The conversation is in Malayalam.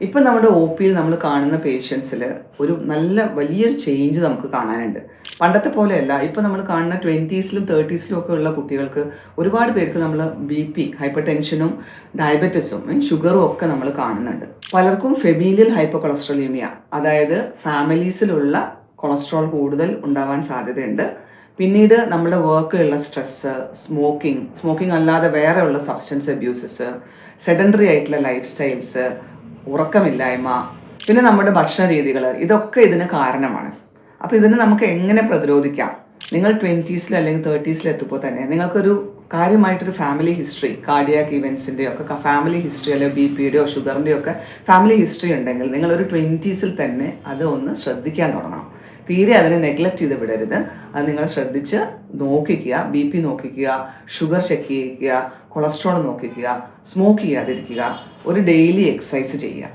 ഇപ്പം നമ്മുടെ ഒ പിയിൽ നമ്മൾ കാണുന്ന പേഷ്യൻസിൽ ഒരു നല്ല വലിയൊരു ചേഞ്ച് നമുക്ക് കാണാനുണ്ട്. പണ്ടത്തെ പോലെയല്ല. ഇപ്പം നമ്മൾ കാണുന്ന 20-സിലും 30-സിലും ഒക്കെ ഉള്ള കുട്ടികൾക്ക് ഒരുപാട് പേർക്ക് നമ്മൾ BP, ഹൈപ്പർ ടെൻഷനും ഡയബറ്റിസും ഷുഗറും ഒക്കെ നമ്മൾ കാണുന്നുണ്ട്. പലർക്കും ഫെമീലിയൽ ഹൈപ്പർ കൊളസ്ട്രോളീമിയ, അതായത് ഫാമിലീസിലുള്ള കൊളസ്ട്രോൾ കൂടുതൽ ഉണ്ടാവാൻ സാധ്യതയുണ്ട്. പിന്നീട് നമ്മുടെ വർക്കിലുള്ള സ്ട്രെസ്സ്, സ്മോക്കിംഗ് അല്ലാതെ വേറെയുള്ള സബ്സ്റ്റൻസ് അബ്യൂസസ്, സെഡൻഡറി ആയിട്ടുള്ള ലൈഫ് സ്റ്റൈൽസ്, ഉറക്കമില്ലായ്മ, പിന്നെ നമ്മുടെ ഭക്ഷണ രീതികൾ, ഇതൊക്കെ ഇതിന് കാരണമാണ്. അപ്പോൾ ഇതിന് നമുക്ക് എങ്ങനെ പ്രതിരോധിക്കാം? നിങ്ങൾ 20-സിൽ അല്ലെങ്കിൽ 30-സിൽ എത്തുമ്പോൾ തന്നെ നിങ്ങൾക്കൊരു കാര്യമായിട്ടൊരു ഫാമിലി ഹിസ്റ്ററി, കാർഡിയാക് ഇവൻസിൻ്റെയോ ഒക്കെ ഫാമിലി ഹിസ്റ്ററി, അല്ലെങ്കിൽ BPയുടെയോ ഷുഗറിൻ്റെയോ ഒക്കെ ഫാമിലി ഹിസ്റ്ററി ഉണ്ടെങ്കിൽ നിങ്ങളൊരു 20-സിൽ തന്നെ അത് ഒന്ന് ശ്രദ്ധിക്കാൻ തുടങ്ങണം. തീരെ അതിനെ നെഗ്ലക്റ്റ് ചെയ്ത് വിടരുത്. അത് നിങ്ങൾ ശ്രദ്ധിച്ച് നോക്കിക്കുക. BP നോക്കിക്കുക, ഷുഗർ ചെക്ക് ചെയ്യിക്കുക, കൊളസ്ട്രോൾ നോക്കിക്കുക, സ്മോക്ക് ചെയ്യാതിരിക്കുക, ഒരു ഡെയിലി എക്സസൈസ് ചെയ്യുക.